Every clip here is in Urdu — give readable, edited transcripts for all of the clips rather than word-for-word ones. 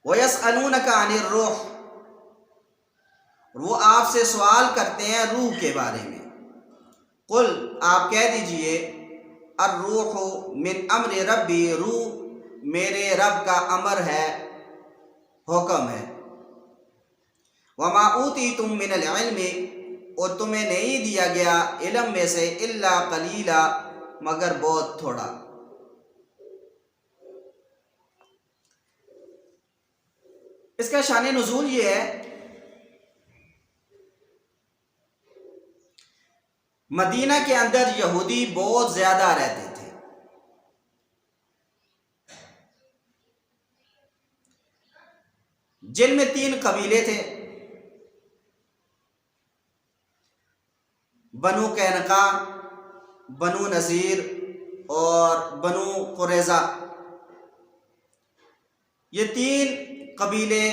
وَيَسْأَلُونَكَ عَنِ الرُّوحِ، وہ آپ سے سوال کرتے ہیں روح کے بارے میں. قل، آپ کہہ دیجئے، الروح من امر ربی، روح میرے رب کا امر ہے، حکم ہے. وما اوتیتم من العلم، اور تمہیں نہیں دیا گیا علم میں سے الا قلیلا، مگر بہت تھوڑا. اس کا شان نزول یہ ہے، مدینہ کے اندر یہودی بہت زیادہ رہتے تھے. جن میں 3 قبیلے تھے، بنو قینقاع، بنو نذیر اور بنو قریظہ. یہ 3 قبیلے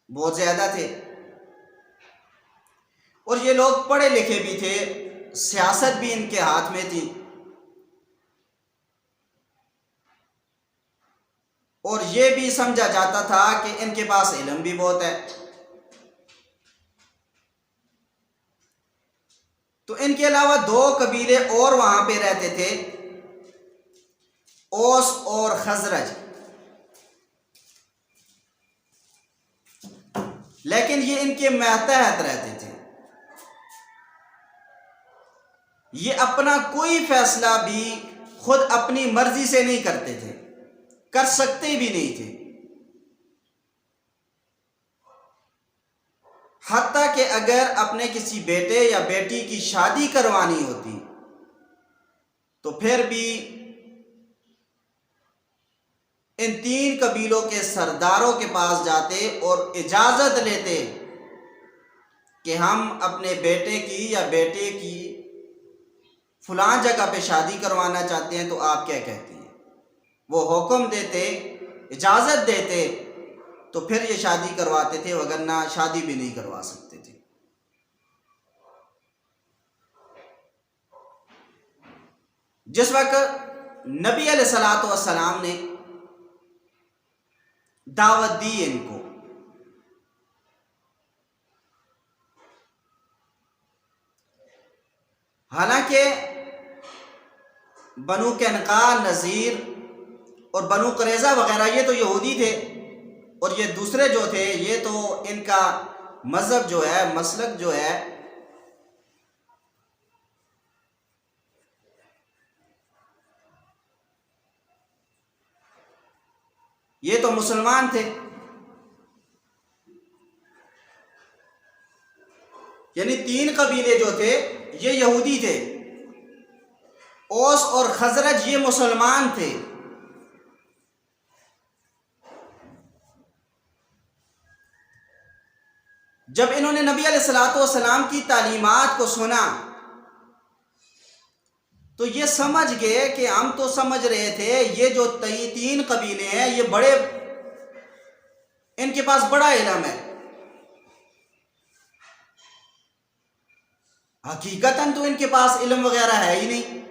بہت زیادہ تھے، اور یہ لوگ پڑھے لکھے بھی تھے، سیاست بھی ان کے ہاتھ میں تھی، اور یہ بھی سمجھا جاتا تھا کہ ان کے پاس علم بھی بہت ہے. تو ان کے علاوہ 2 قبیلے اور وہاں پہ رہتے تھے، اوس اور خزرج. لیکن یہ ان کے ماتحت رہتے تھے، یہ اپنا کوئی فیصلہ بھی خود اپنی مرضی سے نہیں کرتے تھے، کر سکتے بھی نہیں تھے. حتیٰ کہ اگر اپنے کسی بیٹے یا بیٹی کی شادی کروانی ہوتی تو پھر بھی ان 3 قبیلوں کے سرداروں کے پاس جاتے اور اجازت لیتے کہ ہم اپنے بیٹے کی یا بیٹے کی فلاں جگہ پہ شادی کروانا چاہتے ہیں، تو آپ کیا کہتے ہیں؟ وہ حکم دیتے، اجازت دیتے، تو پھر یہ شادی کرواتے تھے، وگرنہ شادی بھی نہیں کروا سکتے تھے. جس وقت نبی علیہ الصلوۃ والسلام نے دعوت دی ان کو، حالانکہ بنو قینقاع، نذیر اور بنو قریظہ وغیرہ یہ تو یہودی تھے، اور یہ دوسرے جو تھے یہ تو ان کا مذہب جو ہے، مسلک جو ہے، یہ تو مسلمان تھے. یعنی 3 قبیلے جو تھے یہ یہودی تھے، اوس اور خزرج یہ مسلمان تھے. جب انہوں نے نبی علیہ الصلوۃ والسلام کی تعلیمات کو سنا تو یہ سمجھ گئے کہ ہم تو سمجھ رہے تھے یہ جو 3 قبیلے ہیں یہ بڑے، ان کے پاس بڑا علم ہے، حقیقتاً تو ان کے پاس علم وغیرہ ہے ہی نہیں.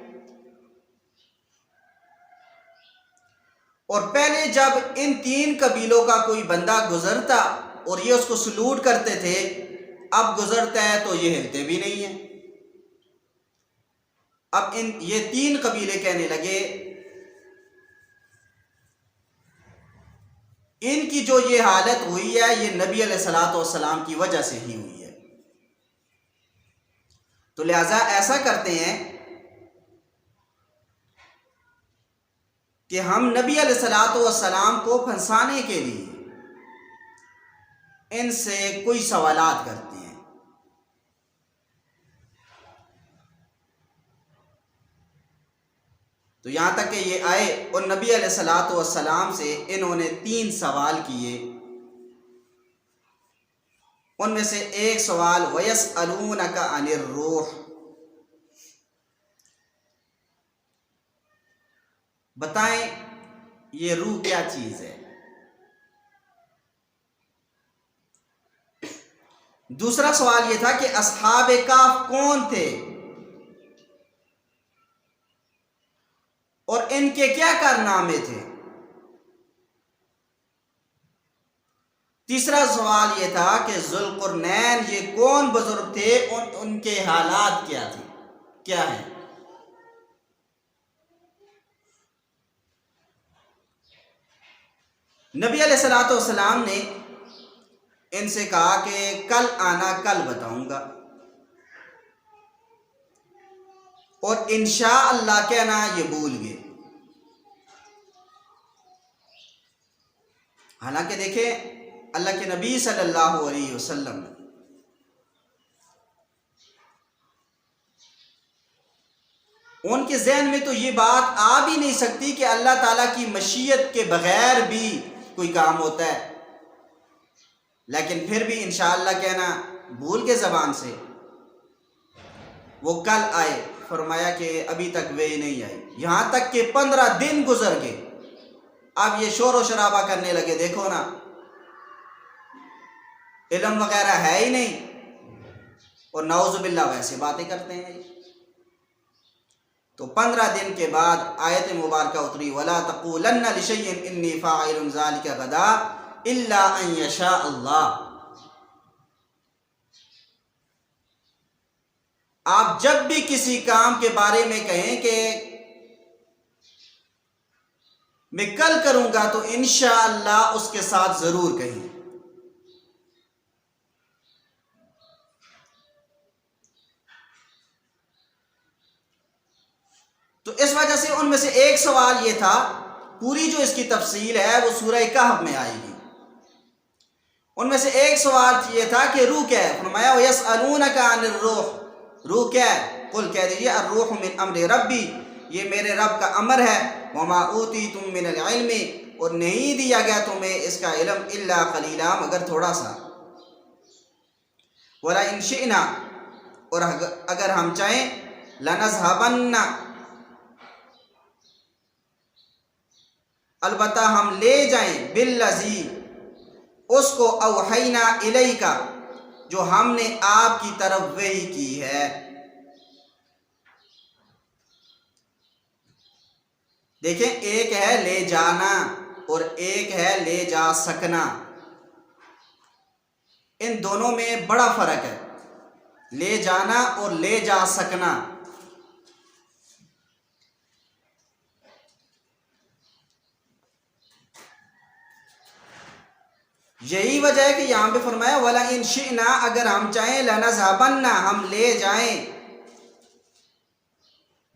اور پہلے جب ان 3 قبیلوں کا کوئی بندہ گزرتا اور یہ اس کو سلوٹ کرتے تھے، اب گزرتا ہے تو یہ ہلتے بھی نہیں ہیں. اب یہ 3 قبیلے کہنے لگے ان کی جو یہ حالت ہوئی ہے یہ نبی علیہ الصلوۃ والسلام کی وجہ سے ہی ہوئی ہے. تو لہٰذا ایسا کرتے ہیں کہ ہم نبی علیہ الصلوۃ والسلام کو پھنسانے کے لیے ان سے کوئی سوالات کرتے ہیں. تو یہاں تک کہ یہ آئے اور نبی علیہ الصلوۃ والسلام سے انہوں نے 3 سوال کیے. ان میں سے ایک سوال وَيَسْأَلُونَكَ عَنِ الرُّوحِ، بتائیں یہ روح کیا چیز ہے. دوسرا سوال یہ تھا کہ اصحاب کہف کون تھے اور ان کے کیا کارنامے تھے. تیسرا سوال یہ تھا کہ ذوالقرنین یہ کون بزرگ تھے، ان کے حالات کیا تھے، کیا ہیں؟ نبی علیہ الصلوۃ والسلام نے ان سے کہا کہ کل آنا، کل بتاؤں گا، اور انشاءاللہ کہنا یہ بھول گئے۔ حالانکہ دیکھیں اللہ کے نبی صلی اللہ علیہ وسلم ان کے ذہن میں تو یہ بات آ بھی نہیں سکتی کہ اللہ تعالیٰ کی مشیت کے بغیر بھی کوئی کام ہوتا ہے، لیکن پھر بھی انشاءاللہ کہنا بھول کے زبان سے۔ وہ کل آئے، فرمایا کہ ابھی تک وہی نہیں آئی، یہاں تک کہ 15 دن گزر گئے۔ اب یہ شور و شرابہ کرنے لگے، دیکھو نا علم وغیرہ ہے ہی نہیں، اور نعوذ باللہ ویسے باتیں کرتے ہیں۔ تو 15 دن کے بعد آیت مبارکہ اتری، وَلَا تَقُولَنَّ لِشَيْءٍ إِنِّي فَاعِلٌ ذَلِكَ غَدًا إِلَّا أَن يَشَاءَ اللَّهُ۔ آپ جب بھی کسی کام کے بارے میں کہیں کہ میں کل کروں گا تو انشاءاللہ اس کے ساتھ ضرور کہیں۔ تو اس وجہ سے ان میں سے ایک سوال یہ تھا، پوری جو اس کی تفصیل ہے وہ سورہ کہف میں آئے گی۔ ان میں سے ایک سوال یہ تھا کہ روح کیا ہے؟ فرمایا وَيَسْأَلُونَكَ عَنِ الرُّوحِ، روح کیا ہے؟ قل کہہ دیجئے الروح من امر ربی، یہ میرے رب کا امر ہے، وما اوتیتم من العلم، اور نہیں دیا گیا تمہیں اس کا علم، الا قلیلا، مگر تھوڑا سا، وَلَئِن شِئْنَا، اور اگر ہم چاہیں، لَنَذْهَبَنَّ، البتہ ہم لے جائیں، بالذی، اس کو، اوحینا الیک، جو ہم نے آپ کی طرف وحی کی ہے۔ دیکھیں ایک ہے لے جانا اور ایک ہے لے جا سکنا، ان دونوں میں بڑا فرق ہے، لے جانا اور لے جا سکنا۔ یہی وجہ ہے کہ یہاں پہ فرمایا وَلَئِن شِئْنَا، اگر ہم چاہیں، لَنَذْهَبَنَّ، ہم لے جائیں،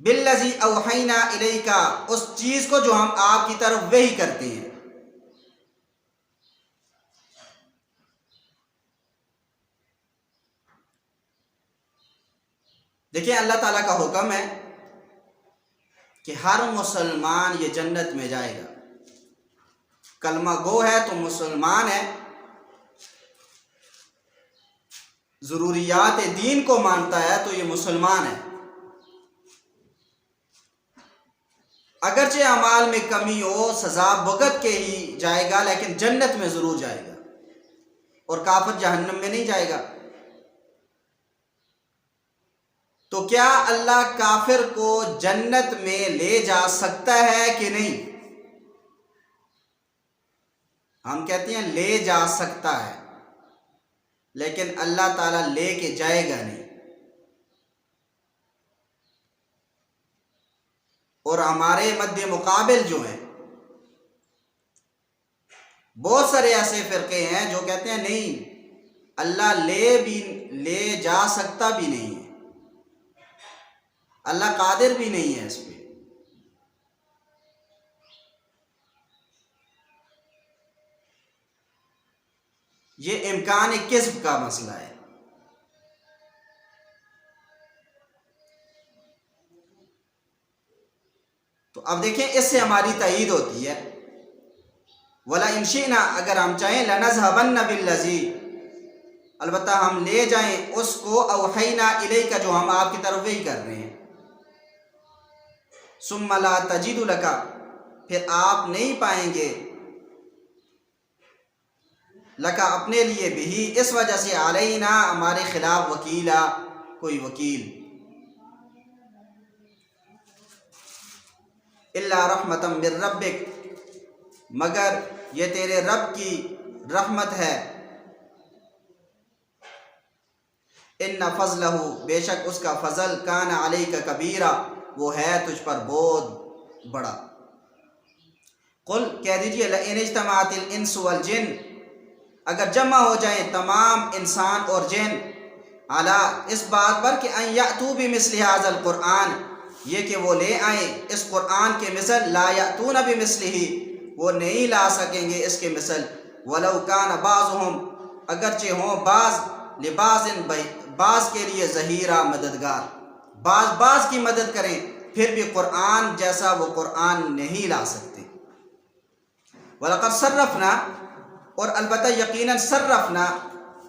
بِالَّذِي أَوْحَيْنَا إِلَيْكَ، اس چیز کو جو ہم آپ کی طرف وحی کرتے ہیں۔ دیکھیں اللہ تعالیٰ کا حکم ہے کہ ہر مسلمان یہ جنت میں جائے گا، کلمہ گو ہے تو مسلمان ہے، ضروریات دین کو مانتا ہے تو یہ مسلمان ہے، اگرچہ اعمال میں کمی ہو، سزا بھگت کے ہی جائے گا، لیکن جنت میں ضرور جائے گا، اور کافر جہنم میں نہیں جائے گا۔ تو کیا اللہ کافر کو جنت میں لے جا سکتا ہے کہ نہیں؟ ہم کہتے ہیں لے جا سکتا ہے، لیکن اللہ تعالیٰ لے کے جائے گا نہیں۔ اور ہمارے مد مقابل جو ہیں بہت سارے ایسے فرقے ہیں جو کہتے ہیں نہیں، اللہ لے جا سکتا بھی نہیں ہے، اللہ قادر بھی نہیں ہے اس پہ۔ یہ امکان کذب کا مسئلہ ہے۔ تو اب دیکھیں اس سے ہماری تائید ہوتی ہے، وَلَئِن شِئْنَا، اگر ہم چاہیں، لَنَذْهَبَنَّ بِالَّذِي، البتہ ہم لے جائیں اس کو، اوحینا الیک، جو ہم آپ کی طرف وحی کر رہے ہیں، ثُمَّ لَا تَجِدُ لَكَ، پھر آپ نہیں پائیں گے، لَكَ، اپنے لیے، بھی، اس وجہ سے، علینا، ہمارے خلاف، وکیلا، کوئی وکیل، الا رحمتا من ربک، مگر یہ تیرے رب کی رحمت ہے۔ ان فضلہ، بے شک اس کا فضل، کان علیک کبیرہ، وہ ہے تجھ پر بہت بڑا۔ قل، کہہ دیجئے، لئن اجتمعت الانس والجن، اگر جمع ہو جائیں تمام انسان اور جن، علی، اس بات پر کہ ان یأتوا بمثل ھذا القرآن، یہ کہ وہ لے آئیں اس قرآن کے مثل، لا یأتون بمثلہ، وہ نہیں لا سکیں گے اس کے مثل، ولو کان بعضهم، اگرچہ ہوں بعض، لبعض، بعض کے لیے ظہیرہ، مددگار، بعض کی مدد کریں، پھر بھی قرآن جیسا وہ قرآن نہیں لا سکتے۔ وَلَقَدْ صَرَّفْنَا، اور البتہ یقیناً صرفنا،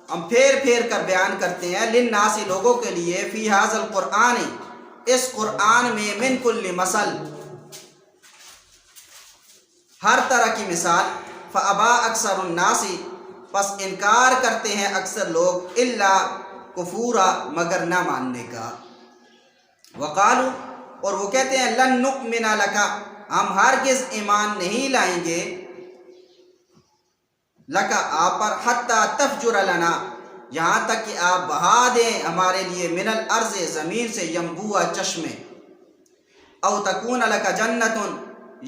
ہم پھیر پھیر کر بیان کرتے ہیں، للناس، لوگوں کے لیے، فی ھذا القرآن، اس قرآن میں، من کل مثل، ہر طرح کی مثال، فابا اکثر الناس، پس انکار کرتے ہیں اکثر لوگ، الا کفورا، مگر نہ ماننے کا۔ وقالو، اور وہ کہتے ہیں، لن نؤمن لک، ہم ہرگز ایمان نہیں لائیں گے، لک، آپ پر، حتی تفجر لنا، یہاں تک کہ آپ بہا دیں ہمارے لیے، من الارض، زمین سے، ینبوع، چشمے، او تکون لک جنت،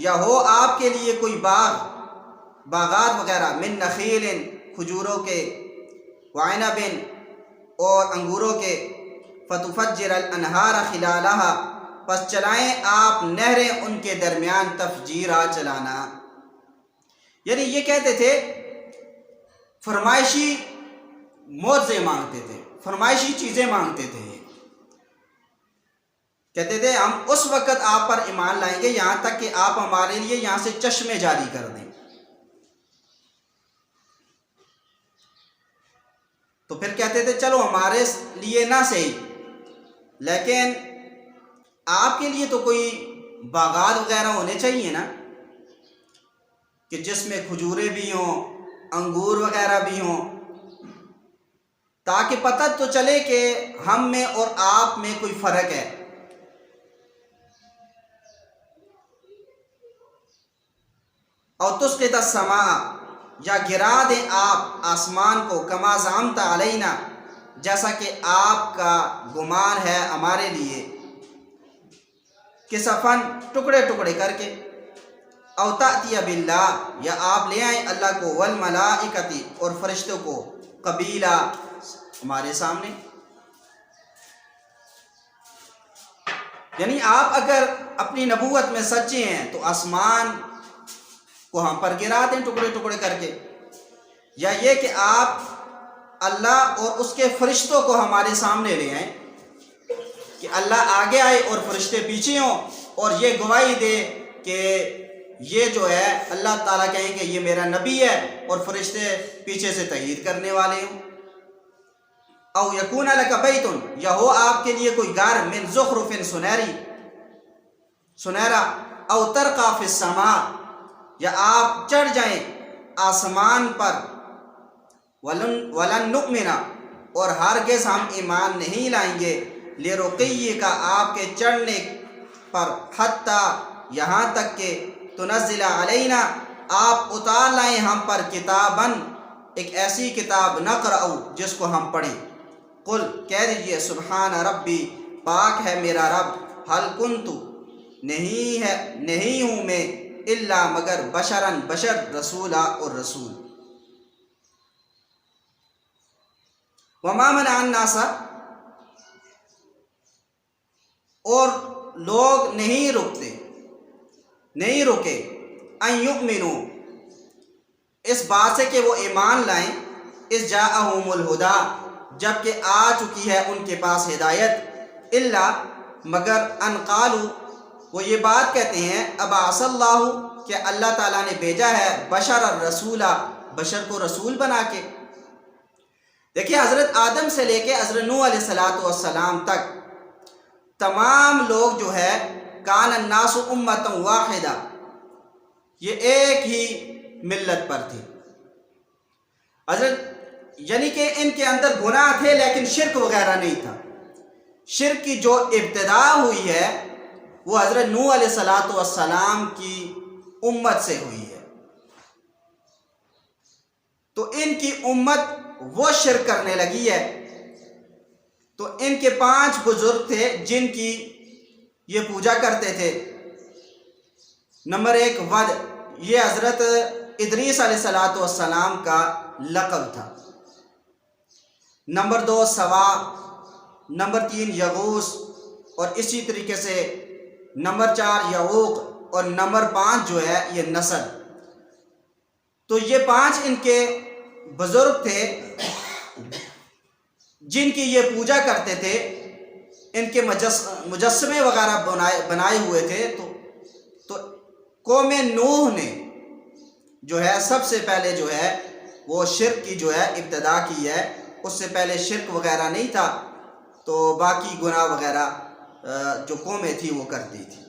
یا ہو آپ کے لیے کوئی باغات وغیرہ، من نخیل، کھجوروں کے، وعنب، اور انگوروں کے، فتفجر الانہار خلالہا، پس چلائیں آپ نہریں ان کے درمیان، تفجیرہ، چلانا۔ یعنی یہ کہتے تھے، فرمائشی معجزے مانگتے تھے، فرمائشی چیزیں مانگتے تھے، کہتے تھے ہم اس وقت آپ پر ایمان لائیں گے یہاں تک کہ آپ ہمارے لیے یہاں سے چشمے جاری کر دیں۔ تو پھر کہتے تھے چلو ہمارے لیے نہ صحیح، لیکن آپ کے لیے تو کوئی باغات وغیرہ ہونے چاہیے نا، کہ جس میں کھجورے بھی ہوں، انگور وغیرہ بھی ہوں، تاکہ پتہ تو چلے کہ ہم میں اور آپ میں کوئی فرق ہے۔ اور تسقط السماء، یا گرا دیں آپ آسمان کو، کما زعمت علینا، جیسا کہ آپ کا گمان ہے ہمارے لیے، کسفن، ٹکڑے ٹکڑے کر کے، او تأتی باللہ، یا آپ لے آئیں اللہ کو، والملائکۃ، اور فرشتوں کو، قبیلہ، ہمارے سامنے۔ یعنی آپ اگر اپنی نبوت میں سچے ہیں تو آسمان کو ہم پر گرا دیں ٹکڑے ٹکڑے کر کے، یا یہ کہ آپ اللہ اور اس کے فرشتوں کو ہمارے سامنے لے آئیں، کہ اللہ آگے آئے اور فرشتے پیچھے ہوں، اور یہ گواہی دے کہ یہ جو ہے اللہ تعالیٰ کہیں کہ یہ میرا نبی ہے، اور فرشتے پیچھے سے تائید کرنے والے ہوں۔ او یکون لک بیت، یا ہو آپ کے لیے کوئی گھر، من زخرف، سنہرا، او ترقی فی السماء، یا آپ چڑھ جائیں آسمان پر، ولن نؤمن، اور ہرگز ہم ایمان نہیں لائیں گے، لرقیک، آپ کے چڑھنے پر، حتی، یہاں تک کہ، تنزل علینا، آپ اتار لائیں ہم پر، کتاباً، ایک ایسی کتاب، نقرأ، جس کو ہم پڑھیں۔ قل، کہہ دیجئے، سبحان ربی، پاک ہے میرا رب، حل کنت، نہیں ہوں میں، الا مگر، بشراً، بشر، رسولا، اور رسول۔ وما منع الناس، اور لوگ نہیں رکے، ان یؤمنوا، اس بات سے کہ وہ ایمان لائیں، اذ جاءہم الہدی، جبکہ آ چکی ہے ان کے پاس ہدایت، الا مگر، ان قالوا، وہ یہ بات کہتے ہیں، ابعث اللہ، کہ اللہ تعالیٰ نے بھیجا ہے، بشر الرسول، بشر کو رسول بنا کے۔ دیکھیں حضرت آدم سے لے کے حضرت نوح علیہ السلام تک تمام لوگ جو ہے، کان الناس امۃ واحدہ، یہ ایک ہی ملت پر تھی حضرت، یعنی کہ ان کے اندر گناہ تھے لیکن شرک وغیرہ نہیں تھا۔ شرک کی جو ابتدا ہوئی ہے وہ حضرت نوح علیہ السلام کی امت سے ہوئی ہے۔ تو ان کی امت وہ شرک کرنے لگی ہے۔ تو ان کے 5 بزرگ تھے جن کی یہ پوجا کرتے تھے۔ نمبر 1 ود، یہ حضرت ادریس علیہ السلام کا لقب تھا۔ نمبر 2 سوا، نمبر 3 یغوث، اور اسی طریقے سے نمبر 4 یعوق، اور نمبر 5 جو ہے یہ نصر۔ تو یہ 5 ان کے بزرگ تھے جن کی یہ پوجا کرتے تھے، ان کے مجسمے وغیرہ بنائے ہوئے تھے۔ تو قوم نوح نے جو ہے سب سے پہلے جو ہے وہ شرک کی جو ہے ابتدا کی ہے۔ اس سے پہلے شرک وغیرہ نہیں تھا، تو باقی گناہ وغیرہ جو قومیں تھی وہ کرتی تھی۔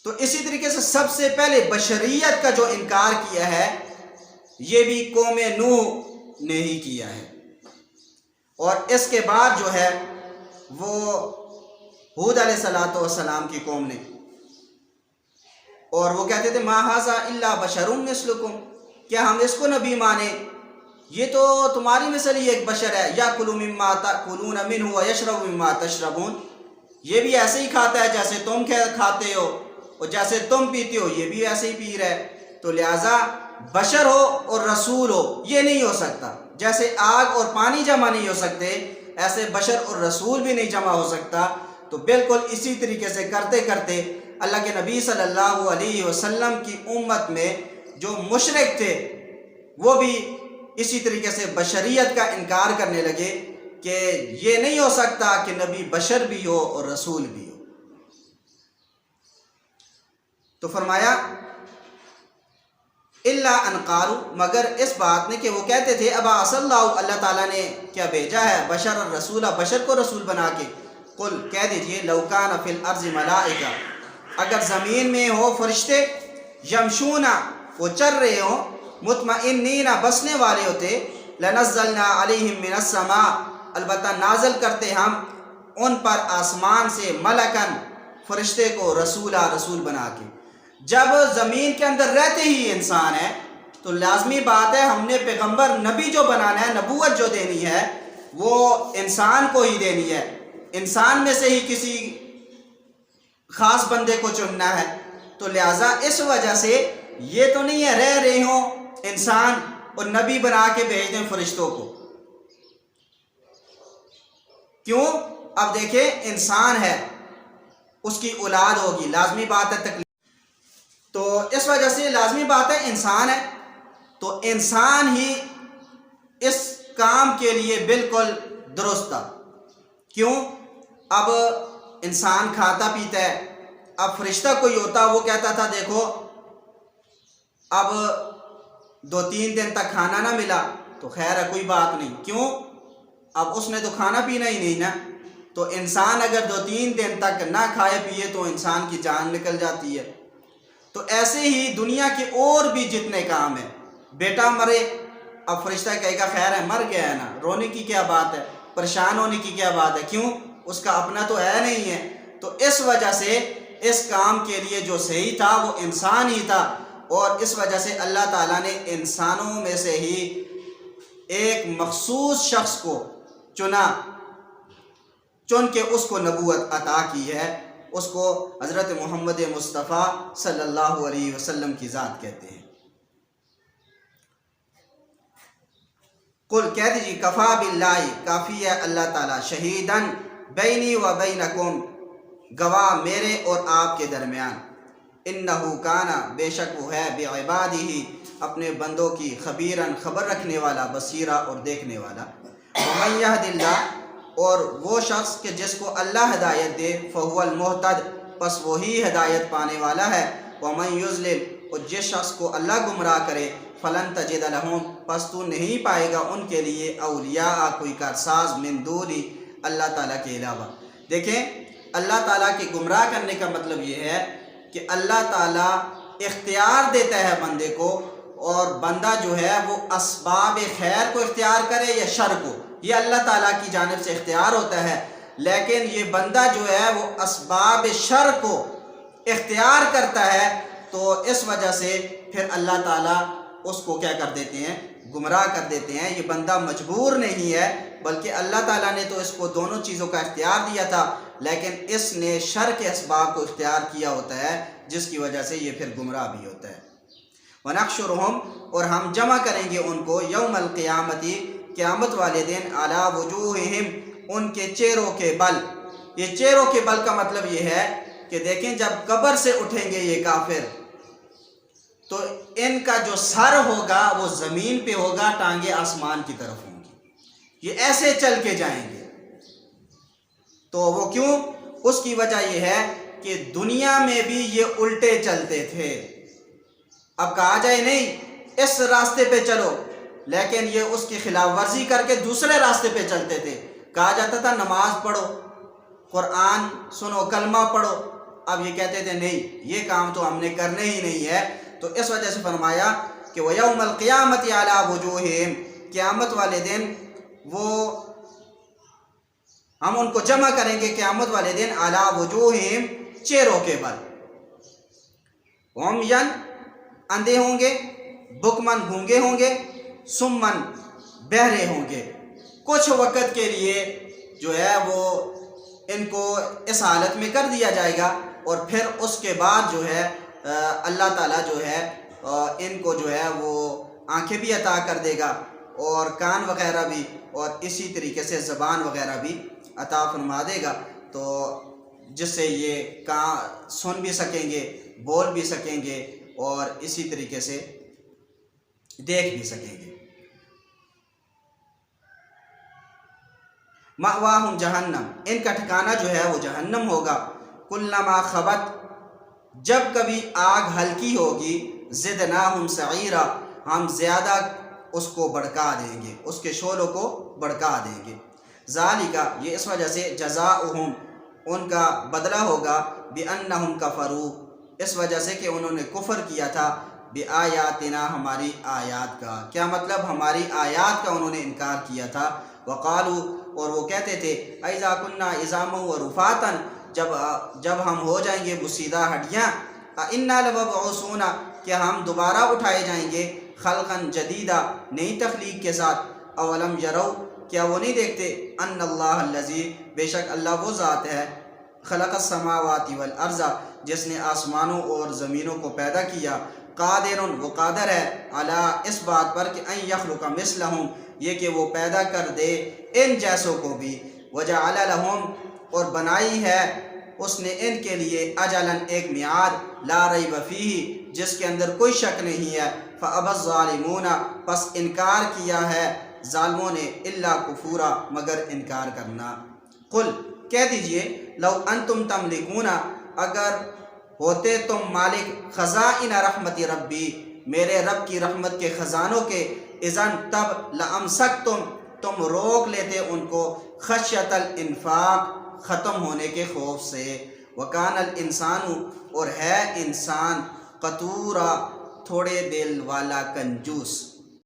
تو اسی طریقے سے سب سے پہلے بشریت کا جو انکار کیا ہے یہ بھی قوم نوح نے ہی کیا ہے، اور اس کے بعد جو ہے وہ ہود علیہ السلام کی قوم نے، اور وہ کہتے تھے ما ھذا الا بشر مثلکم، کیا ہم اس کو نبی مانیں؟ یہ تو تمہاری مثل ہی ایک بشر ہے، یاکل مما تاکلون منہ ویشرب مما تشربون، یہ بھی ایسے ہی کھاتا ہے جیسے تم کھاتے ہو، اور جیسے تم پیتے ہو یہ بھی ایسے ہی پی رہا ہے۔ تو لہٰذا بشر ہو اور رسول ہو یہ نہیں ہو سکتا، جیسے آگ اور پانی جمع نہیں ہو سکتے ایسے بشر اور رسول بھی نہیں جمع ہو سکتا۔ تو بالکل اسی طریقے سے کرتے کرتے اللہ کے نبی صلی اللہ علیہ وسلم کی امت میں جو مشرک تھے وہ بھی اسی طریقے سے بشریت کا انکار کرنے لگے کہ یہ نہیں ہو سکتا کہ نبی بشر بھی ہو اور رسول بھی ہو۔ تو فرمایا الا ان قالوا، مگر اس بات نے کہ وہ کہتے تھے ابعث اللہ، اللہ تعالیٰ نے کیا بھیجا ہے بشر الرسول، بشر کو رسول بنا کے۔ قل، کہہ دیجئے لو کان فی الارض ملائکہ، اگر زمین میں ہو فرشتے، یمشون، وہ چل رہے ہوں، مطمئنین، بسنے والے ہوتے، لنزلنا علیہم من السماء، البتہ نازل کرتے ہم ان پر آسمان سے، ملکن، فرشتے کو، رسول بنا کے۔ جب زمین کے اندر رہتے ہی انسان ہے تو لازمی بات ہے ہم نے پیغمبر نبی جو بنانا ہے، نبوت جو دینی ہے وہ انسان کو ہی دینی ہے، انسان میں سے ہی کسی خاص بندے کو چننا ہے۔ تو لہٰذا اس وجہ سے یہ تو نہیں ہے رہ رہے ہوں انسان اور نبی بنا کے بھیج دیں فرشتوں کو۔ کیوں؟ اب دیکھیں انسان ہے، اس کی اولاد ہوگی، لازمی بات ہے تکلیف، تو اس وجہ سے لازمی بات ہے انسان ہے، تو انسان ہی اس کام کے لیے بالکل درست تھا۔ کیوں؟ اب انسان کھاتا پیتا ہے، اب فرشتہ کوئی ہوتا وہ کہتا تھا دیکھو اب 2-3 دن تک کھانا نہ ملا تو خیر ہے کوئی بات نہیں، کیوں؟ اب اس نے تو کھانا پینا ہی نہیں نا۔ تو انسان اگر 2-3 دن تک نہ کھائے پیے تو انسان کی جان نکل جاتی ہے۔ تو ایسے ہی دنیا کے اور بھی جتنے کام ہیں، بیٹا مرے، اب فرشتہ کہے گا خیر ہے مر گیا ہے نا، رونے کی کیا بات ہے، پریشان ہونے کی کیا بات ہے، کیوں؟ اس کا اپنا تو ہے نہیں ہے۔ تو اس وجہ سے اس کام کے لیے جو صحیح تھا وہ انسان ہی تھا، اور اس وجہ سے اللہ تعالیٰ نے انسانوں میں سے ہی ایک مخصوص شخص کو چن کے اس کو نبوت عطا کی ہے، اس کو حضرت محمد مصطفیٰ صلی اللہ علیہ وسلم کی ذات کہتے ہیں۔ قل، کہہ دیجیے کفا باللہ، کافی ہے اللہ تعالیٰ، شہیدن بینی و بینکم، گواہ میرے اور آپ کے درمیان، انہو کانا، بے شک وہ ہے، بعبادہ، اپنے بندوں کی، خبیرن، خبر رکھنے والا، بصیرہ، اور دیکھنے والا۔ ومن یہد اللہ، اور وہ شخص کہ جس کو اللہ ہدایت دے، فہو المہتد، پس وہی ہدایت پانے والا ہے۔ ومن یضلل، اور جس شخص کو اللہ گمراہ کرے، فلن تجد لہم، پس تو نہیں پائے گا ان کے لیے، اولیاء، کوئی کارساز، من دونی، اللہ تعالیٰ کے علاوہ۔ دیکھیں اللہ تعالیٰ کے گمراہ کرنے کا مطلب یہ ہے کہ اللہ تعالیٰ اختیار دیتا ہے بندے کو، اور بندہ جو ہے وہ اسباب خیر کو اختیار کرے یا شر کو، یہ اللہ تعالیٰ کی جانب سے اختیار ہوتا ہے، لیکن یہ بندہ جو ہے وہ اسباب شر کو اختیار کرتا ہے، تو اس وجہ سے پھر اللہ تعالیٰ اس کو کیا کر دیتے ہیں؟ گمراہ کر دیتے ہیں۔ یہ بندہ مجبور نہیں ہے، بلکہ اللہ تعالیٰ نے تو اس کو دونوں چیزوں کا اختیار دیا تھا، لیکن اس نے شر کے اسباب کو اختیار کیا ہوتا ہے، جس کی وجہ سے یہ پھر گمراہ بھی ہوتا ہے۔ وَنَحْشُرُهُمْ، اور ہم جمع کریں گے ان کو یوم القیامتی، قیامت والے دن، عَلَىٰ وُجُوهِهِمْ، ان کے چہروں کے بل۔ یہ چہروں کے بل کا مطلب یہ ہے کہ دیکھیں جب قبر سے اٹھیں گے یہ کافر، تو ان کا جو سر ہوگا وہ زمین پہ ہوگا، ٹانگیں آسمان کی طرف ہوں گی، یہ ایسے چل کے جائیں گے۔ تو وہ کیوں؟ اس کی وجہ یہ ہے کہ دنیا میں بھی یہ الٹے چلتے تھے۔ اب کہا جائے نہیں اس راستے پہ چلو، لیکن یہ اس کی خلاف ورزی کر کے دوسرے راستے پہ چلتے تھے۔ کہا جاتا تھا نماز پڑھو، قرآن سنو، کلمہ پڑھو، اب یہ کہتے تھے نہیں، یہ کام تو ہم نے کرنے ہی نہیں ہے۔ تو اس وجہ سے فرمایا کہ وَيَوْمَ الْقِيَامَةِ عَلَىٰ وُجُوهِهِمْ، قیامت والے دن وہ ہم ان کو جمع کریں گے قیامت والے دن، عَلَىٰ وُجُوهِهِمْ، چہروں کے بل، عُمْيًا، اندھے ہوں گے، بکمن، گونگے ہوں گے، سمن، بہرے ہوں گے۔ کچھ وقت کے لیے جو ہے وہ ان کو اس حالت میں کر دیا جائے گا، اور پھر اس کے بعد جو ہے اللہ تعالیٰ جو ہے ان کو جو ہے وہ آنکھیں بھی عطا کر دے گا، اور کان وغیرہ بھی، اور اسی طریقے سے زبان وغیرہ بھی عطا فرما دے گا، تو جس سے یہ سن بھی سکیں گے، بول بھی سکیں گے، اور اسی طریقے سے دیکھ بھی سکیں گے۔ مأواہم جہنم، ان کا ٹھکانہ جو ہے وہ جہنم ہوگا۔ کلما خبت، جب کبھی آگ ہلکی ہوگی، زدناہم سعیرا، ہم زیادہ اس کو بڑھکا دیں گے، اس کے شعلوں کو بڑھکا دیں گے۔ ذالک، یہ اس وجہ سے، جزاؤہم، ان کا بدلہ ہوگا، بأنہم کفروا، اس وجہ سے کہ انہوں نے کفر کیا تھا، بآیاتنا، ہماری آیات کا۔ کیا مطلب؟ ہماری آیات کا انہوں نے انکار کیا تھا۔ وقالو، اور وہ کہتے تھے، اذا کننا عظاما ورفاتا، جب ہم ہو جائیں گے بسیدہ ہڈیاں، انا لمبعوثون، کیا ہم دوبارہ اٹھائے جائیں گے، خلقا جدیدا، نئی تخلیق کے ساتھ۔ اولم یرو، کیا وہ نہیں دیکھتے، ان اللہ الذی، بے شک اللہ وہ ذات ہے، خلق السماوات والارض، جس نے آسمانوں اور زمینوں کو پیدا کیا، قادر، وہ قادر ہے، علی، اس بات پر کہ ان یخلق مثلہم، یہ کہ وہ پیدا کر دے ان جیسوں کو بھی، وجعل لہم، اور بنائی ہے اس نے ان کے لیے، اجلا، ایک میعاد، لا ریب فیہ، جس کے اندر کوئی شک نہیں ہے، فابى الظالمون، پس انکار کیا ہے ظالموں نے، الا کفورا، مگر انکار کرنا۔ قل، کہہ دیجئے، لو انتم تملکون، اگر ہوتے تم مالک، خزائن رحمت ربی، میرے رب کی رحمت کے خزانوں کے، اذن، تب، لامسکتم، تم روک لیتے ان کو، خشیت الانفاق، ختم ہونے کے خوف سے، وکان الانسان، اور ہے انسان، قتورا، تھوڑے دل والا، کنجوس۔